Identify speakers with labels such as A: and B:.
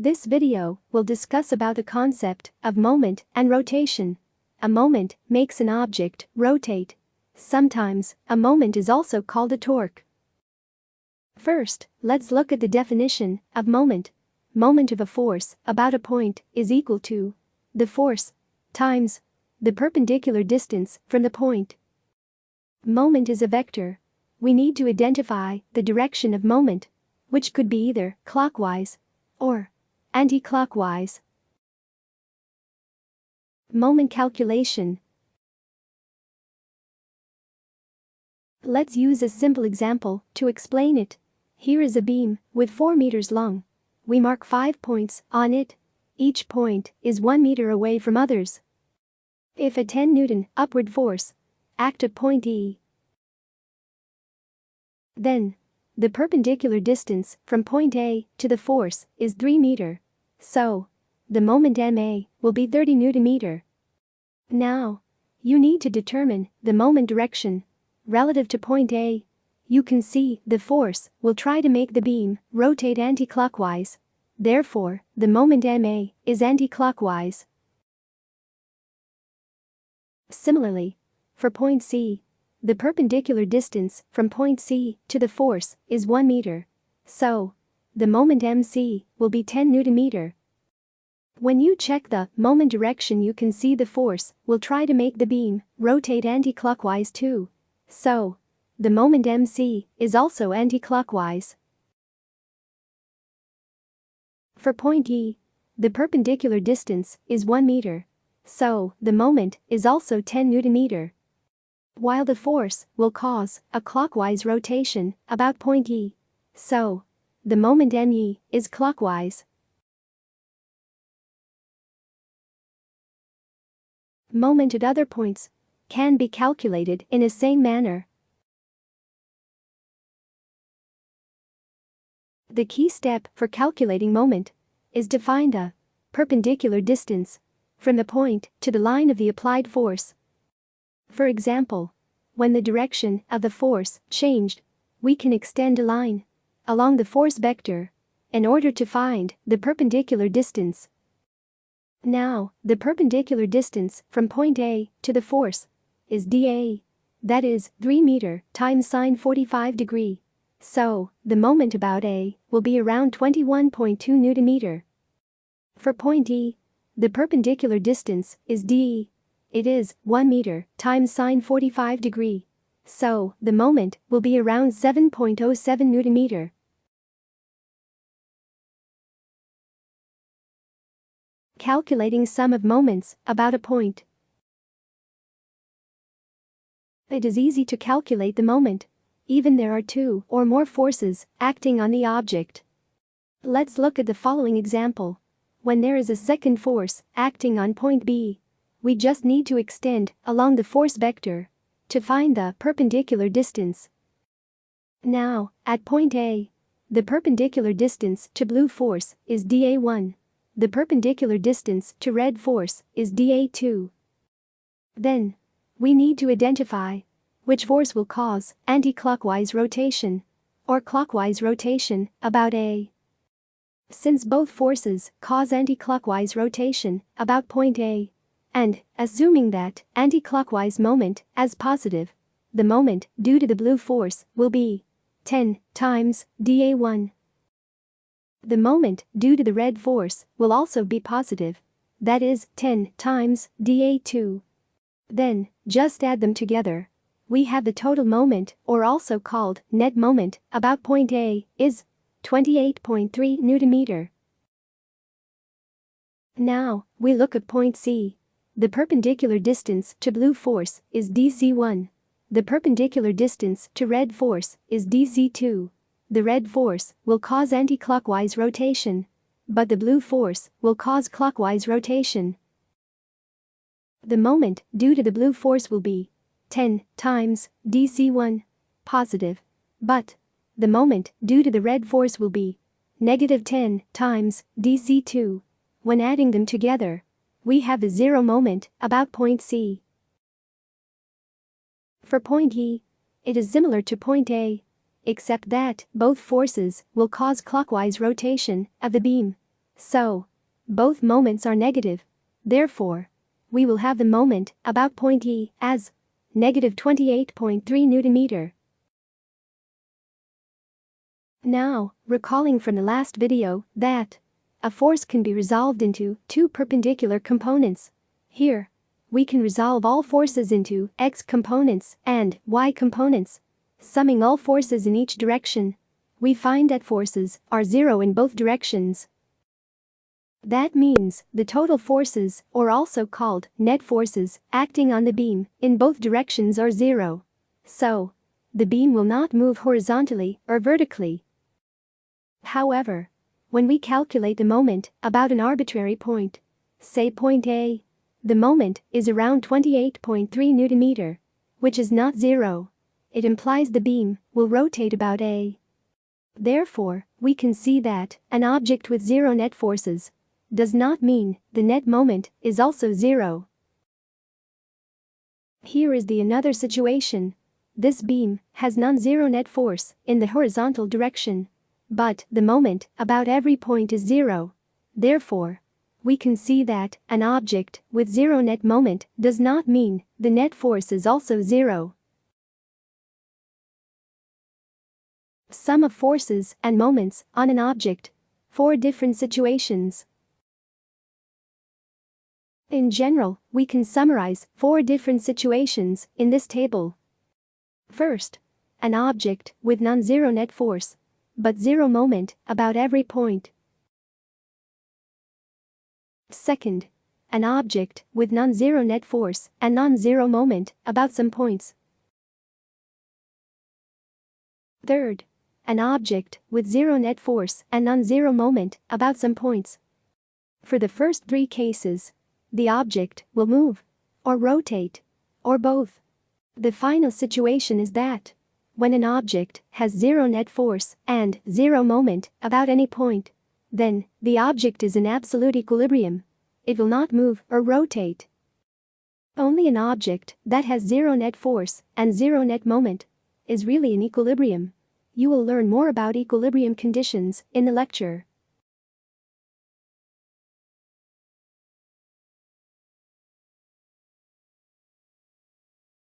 A: This video will discuss about the concept of moment and rotation. A moment makes an object rotate. Sometimes, a moment is also called a torque. First, let's look at the definition of moment. Moment of a force about a point is equal to the force times the perpendicular distance from the point. Moment is a vector. We need to identify the direction of moment, which could be either clockwise or anti-clockwise. Moment calculation. Let's use a simple example to explain it. Here is a beam with 4 meters long. We mark 5 points on it. Each point is 1 meter away from others. If a 10 Newton upward force act at point E, then the perpendicular distance from point A to the force is 3 meter. So, the moment ma will be 30 Newton meter. Now, you need to determine the moment direction relative to point A. You can see the force will try to make the beam rotate anti-clockwise. Therefore, the moment ma is anti-clockwise. Similarly, for point C, the perpendicular distance from point C to the force is 1 meter. So, the moment mc will be 10 Newton meter. When you check the moment direction, you can see the force will try to make the beam rotate anti-clockwise too. So, the moment mc is also anti-clockwise. For point E, the perpendicular distance is 1 meter. So, the moment is also 10 Newton meter. While the force will cause a clockwise rotation about point E. So, the moment me is clockwise. Moment at other points can be calculated in the same manner. The key step for calculating moment is to find the perpendicular distance from the point to the line of the applied force. For example, when the direction of the force changed, we can extend a line along the force vector in order to find the perpendicular distance. Now, the perpendicular distance from point A to the force is dA. That is 3 meter times sine 45 degree. So, the moment about A will be around 21.2 Newton meter. For point E, the perpendicular distance is dE. It is 1 meter times sine 45 degree. So, the moment will be around 7.07 Newton meter. Calculating sum of moments about a point. It is easy to calculate the moment, even there are 2 or more forces acting on the object. Let's look at the following example. When there is a second force acting on point B, we just need to extend along the force vector to find the perpendicular distance. Now, at point A, the perpendicular distance to blue force is dA1. The perpendicular distance to red force is dA2. Then, we need to identify which force will cause anti-clockwise rotation or clockwise rotation about A. Since both forces cause anti-clockwise rotation about point A, and assuming that anti-clockwise moment as positive, the moment due to the blue force will be 10 times dA1. The moment due to the red force will also be positive, that is 10 times dA2. Then, just add them together. We have the total moment, or also called net moment, about point A is 28.3 Newton meter. Now, we look at point C. The perpendicular distance to blue force is dC1. The perpendicular distance to red force is dC2. The red force will cause anti-clockwise rotation, but the blue force will cause clockwise rotation. The moment due to the blue force will be 10 times dC1, positive, but the moment due to the red force will be negative 10 times dC2. When adding them together, we have the zero moment about point C. For point E, it is similar to point A, except that both forces will cause clockwise rotation of the beam. So, both moments are negative. Therefore, we will have the moment about point E as negative 28.3 Newton-meter. Now, recalling from the last video that a force can be resolved into two perpendicular components. Here, we can resolve all forces into x components and y components. Summing all forces in each direction, we find that forces are zero in both directions. That means the total forces, or also called net forces, acting on the beam in both directions are zero. So, the beam will not move horizontally or vertically. However, when we calculate the moment about an arbitrary point, say point A, the moment is around 28.3 Newton-meter, which is not zero. It implies the beam will rotate about A. Therefore, we can see that an object with zero net forces does not mean the net moment is also zero. Here is the another situation. This beam has non-zero net force in the horizontal direction, but the moment about every point is zero. Therefore, we can see that an object with zero net moment does not mean the net force is also zero. Sum of forces and moments on an object. 4 different situations. In general, we can summarize 4 different situations in this table. First, an object with non-zero net force, but zero moment about every point. Second, an object with non-zero net force and non-zero moment about some points. Third, an object with zero net force and non-zero moment about some points. For the first 3 cases, the object will move, or rotate, or both. The final situation is that when an object has zero net force and zero moment about any point, then the object is in absolute equilibrium. It will not move or rotate. Only an object that has zero net force and zero net moment is really in equilibrium. You will learn more about equilibrium conditions in the lecture.